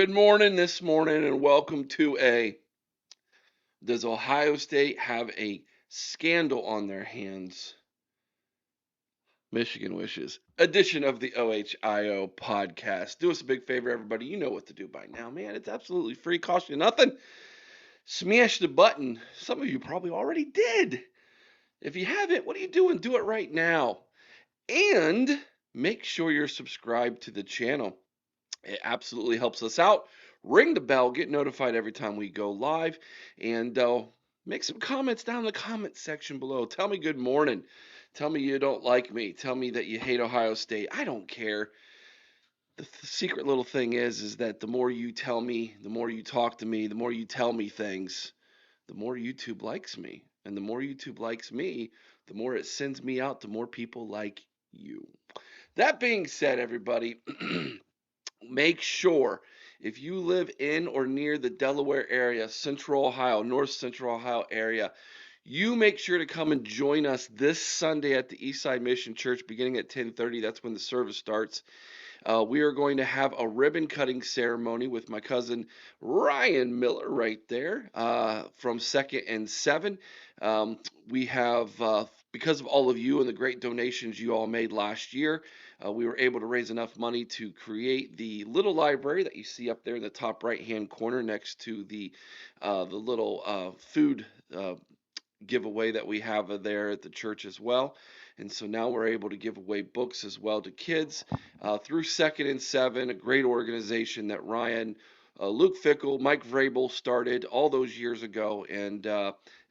Good morning this morning and welcome to Does Ohio State have a scandal on their hands? Michigan Wishes edition of the OHIO podcast. Do us a big favor, everybody. You know what to do by now, man. It's absolutely free, cost you nothing. Smash the button. Some of you probably already did. If you haven't, what are you doing? Do it right now. And make sure you're subscribed to the channel. It absolutely helps us out. Ring the bell, get notified every time we go live, and make some comments down in the comment section below. Tell me good morning. Tell me you don't like me. Tell me that you hate Ohio State. I don't care. The secret little thing is that the more you tell me, the more you talk to me, the more you tell me things, the more YouTube likes me. And the more YouTube likes me, the more it sends me out to more people like you. That being said, everybody, make sure if you live in or near the Delaware area, Central Ohio, North Central Ohio area, you make sure to come and join us this Sunday at the Eastside Mission Church beginning at 10:30. That's when the service starts. We are going to have a ribbon cutting ceremony with my cousin Ryan Miller right there from 2nd and 7. We have, because of all of you and the great donations you all made last year, we were able to raise enough money to create the little library that you see up there in the top right-hand corner next to the little food giveaway that we have there at the church as well. And so now we're able to give away books as well to kids through 2nd and 7, a great organization that Ryan, Luke Fickle, Mike Vrabel started all those years ago. And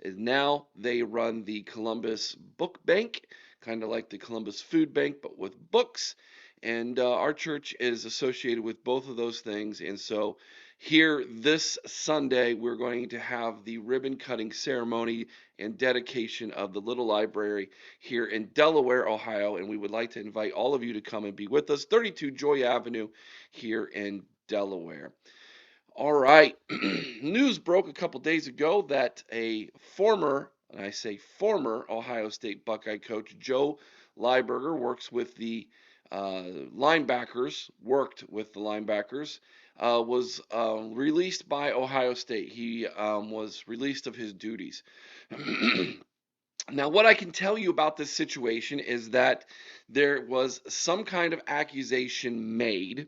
now they run the Columbus Book Bank, kind of like the Columbus Food Bank, but with books. And our church is associated with both of those things. And so here this Sunday, we're going to have the ribbon cutting ceremony and dedication of the little library here in Delaware, Ohio. And we would like to invite all of you to come and be with us. 32 Joy Avenue here in Delaware. All right. News broke a couple days ago that a former, and I say former, Ohio State Buckeye coach, Joe Lieberger, worked with the linebackers, was released by Ohio State. He was released of his duties. Now, what I can tell you about this situation is that there was some kind of accusation made,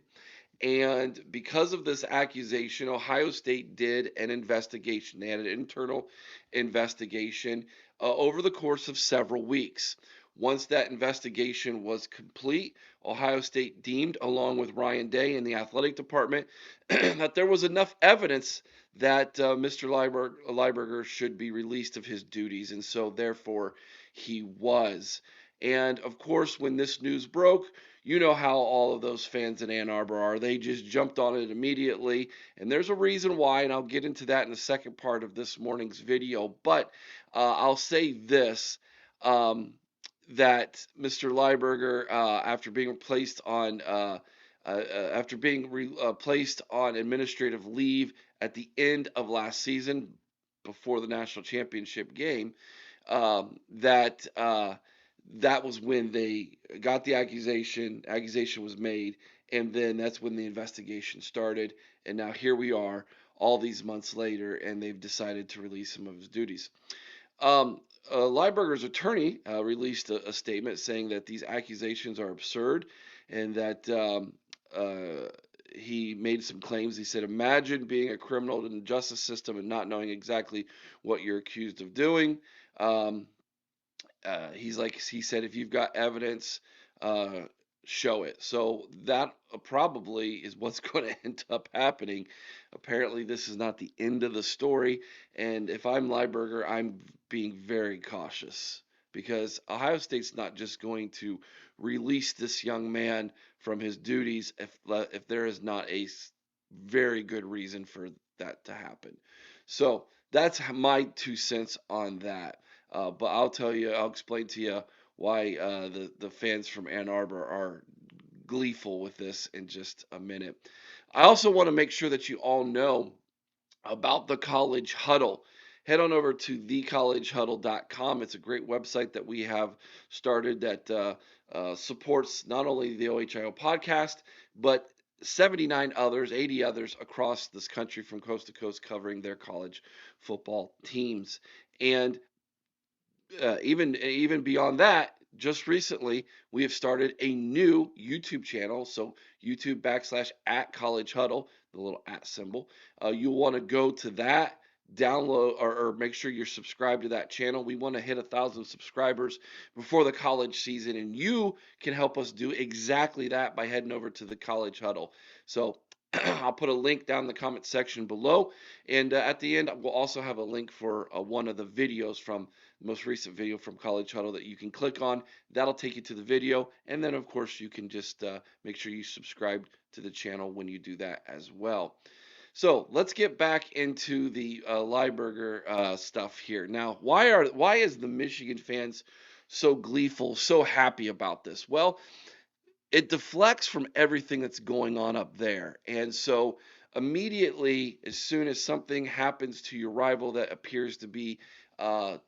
and because of this accusation, Ohio State did an investigation. They had an internal investigation over the course of several weeks. Once that investigation was complete, Ohio State deemed, along with Ryan Day and the athletic department, that there was enough evidence that Mr. Lieberger should be released of his duties, and so therefore he was. And of course, when this news broke, you know how all of those fans in Ann Arbor are. They just jumped on it immediately, and there's a reason why, and I'll get into that in the second part of this morning's video. But I'll say this. That Mr. Lieberger, after being placed on administrative leave at the end of last season, before the national championship game, that was when they got the accusation. Accusation was made, and then that's when the investigation started. And now here we are, all these months later, and they've decided to release him of his duties. Lieberger's attorney released a statement saying that these accusations are absurd, and that he made some claims. He said, "Imagine being a criminal in the justice system and not knowing exactly what you're accused of doing." He said, "If you've got evidence, show it." So that probably is what's going to end up happening. Apparently, this is not the end of the story. And if I'm Lieberger, I'm being very cautious, because Ohio State's not just going to release this young man from his duties if there is not a very good reason for that to happen. So that's my 2 cents on that. But I'll explain to you why the fans from Ann Arbor are gleeful with this in just a minute. I also want to make sure that you all know about the College Huddle. Head on over to thecollegehuddle.com. It's a great website that we have started that supports not only the OHIO podcast, but 79 others, 80 others across this country from coast to coast covering their college football teams. And even beyond that, just recently we have started a new YouTube channel. So YouTube / @College Huddle, the little @ symbol. You'll want to go to that, download or make sure you're subscribed to that channel. We want to hit 1,000 subscribers before the college season, and you can help us do exactly that by heading over to the College Huddle. So I'll put a link down in the comment section below, and at the end we'll also have a link for one of the videos from most recent video from College Huddle that you can click on. That'll take you to the video. And then, of course, you can just make sure you subscribe to the channel when you do that as well. So let's get back into the Lieberger stuff here. Now, why is the Michigan fans so gleeful, so happy about this? Well, it deflects from everything that's going on up there. And so immediately, as soon as something happens to your rival that appears to be uh,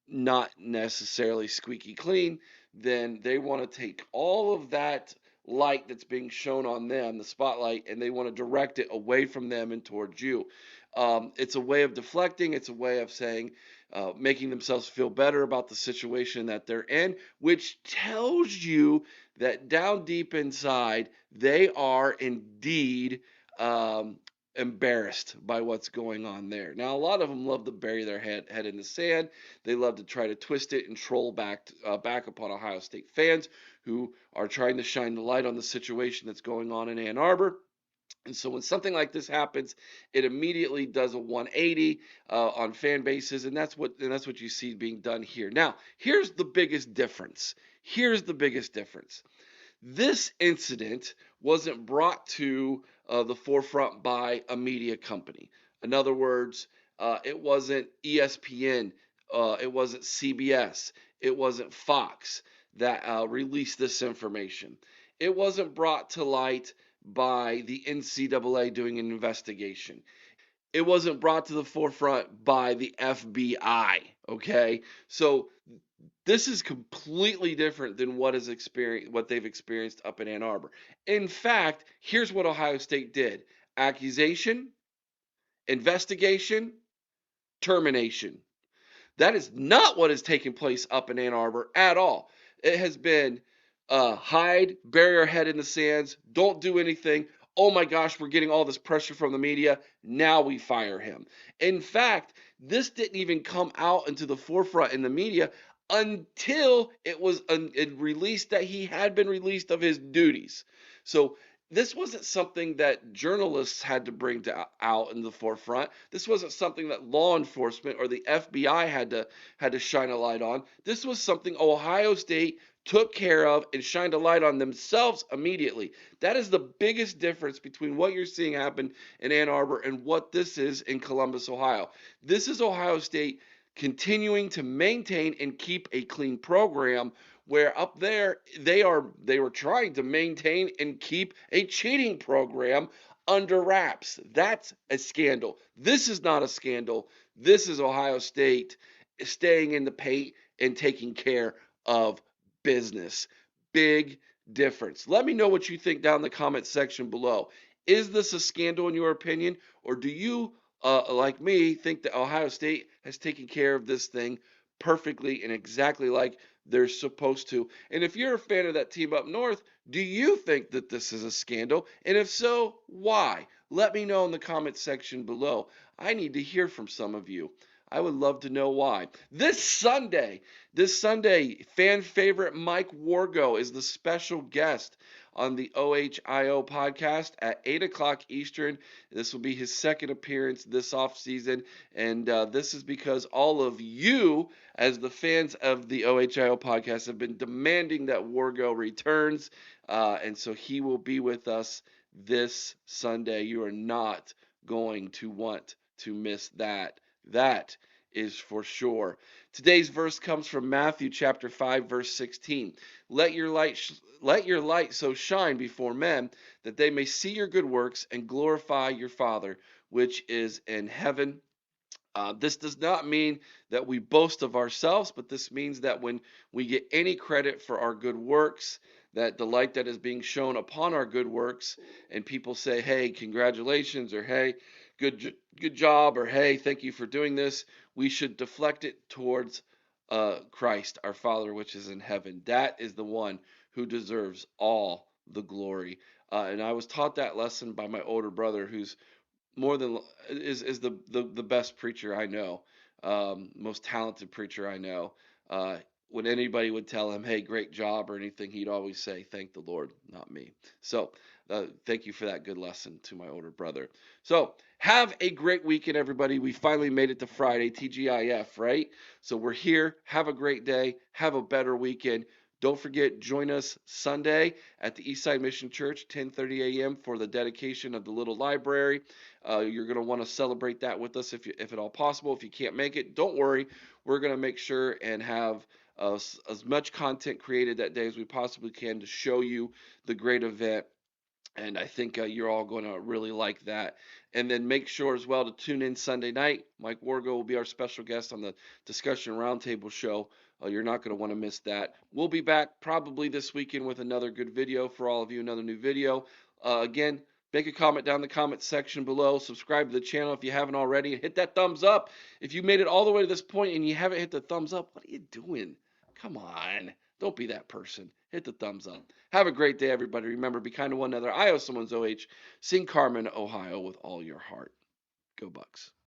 not necessarily squeaky clean, then they want to take all of that light that's being shown on them, the spotlight, and they want to direct it away from them and towards you. It's a way of deflecting. It's a way of saying, making themselves feel better about the situation that they're in, which tells you that down deep inside, they are indeed um, embarrassed by what's going on there. Now, a lot of them love to bury their head in the sand. They love to try to twist it and troll back upon Ohio State fans who are trying to shine the light on the situation that's going on in Ann Arbor. And so when something like this happens, it immediately does a 180 on fan bases, and that's what you see being done here. Now, here's the biggest difference. Here's the biggest difference. This incident wasn't brought to the forefront by a media company. In other words, it wasn't ESPN, it wasn't CBS, it wasn't Fox that released this information. It wasn't brought to light by the NCAA doing an investigation. It wasn't brought to the forefront by the FBI. Okay, so this is completely different than what they've experienced up in Ann Arbor. In fact, here's what Ohio State did: accusation, investigation, termination. That is not what has taken place up in Ann Arbor at all. It has been hide, bury our head in the sands, don't do anything. Oh my gosh, we're getting all this pressure from the media. Now we fire him. In fact, this didn't even come out into the forefront in the media until it was released that he had been released of his duties. So this wasn't something that journalists had to bring out in the forefront. This wasn't something that law enforcement or the FBI had to shine a light on. This was something Ohio State took care of and shined a light on themselves immediately. That is the biggest difference between what you're seeing happen in Ann Arbor and what this is in Columbus, Ohio. This is Ohio State continuing to maintain and keep a clean program, where up there they were trying to maintain and keep a cheating program under wraps. That's a scandal. This is not a scandal. This is Ohio State staying in the paint and taking care of business. Big difference. Let me know what you think down in the comment section below. Is this a scandal in your opinion, or do you, like me, think that Ohio State has taken care of this thing perfectly and exactly like they're supposed to? And if you're a fan of that team up north, do you think that this is a scandal? And if so, why? Let me know in the comment section below. I need to hear from some of you. I would love to know why. This Sunday, fan favorite Mike Wargo is the special guest on the OHIO podcast at 8 o'clock Eastern. This will be his second appearance this offseason, and this is because all of you, as the fans of the OHIO podcast, have been demanding that Wargo returns, and so he will be with us this Sunday. You are not going to want to miss that. That is for sure. Today's verse comes from Matthew chapter 5 verse 16. Let your light so shine before men that they may see your good works and glorify your Father which is in heaven. This does not mean that we boast of ourselves, but this means that when we get any credit for our good works, that the light that is being shown upon our good works, and people say, hey, congratulations, or hey, good job, or hey, thank you for doing this, we should deflect it towards Christ, our Father, which is in heaven. That is the one who deserves all the glory. And I was taught that lesson by my older brother, who's more than is the best preacher I know, most talented preacher I know. Uh, when anybody would tell him, "Hey, great job" or anything, he'd always say, "Thank the Lord, not me." So, thank you for that good lesson to my older brother. So, have a great weekend, everybody. We finally made it to Friday, TGIF, right? So we're here. Have a great day. Have a better weekend. Don't forget, join us Sunday at the Eastside Mission Church, 10:30 a.m. for the dedication of the little library. You're going to want to celebrate that with us if at all possible. If you can't make it, don't worry. We're going to make sure and have as much content created that day as we possibly can to show you the great event. And I think you're all going to really like that. And then make sure as well to tune in Sunday night. Mike Wargo will be our special guest on the Discussion Roundtable show. You're not going to want to miss that. We'll be back probably this weekend with another good video for all of you, another new video. Again, make a comment down in the comment section below. Subscribe to the channel if you haven't already. And hit that thumbs up. If you made it all the way to this point and you haven't hit the thumbs up, what are you doing? Come on. Don't be that person. Hit the thumbs up. Have a great day, everybody. Remember, be kind to one another. I owe someone's OH. Sing Carmen, Ohio with all your heart. Go Bucks.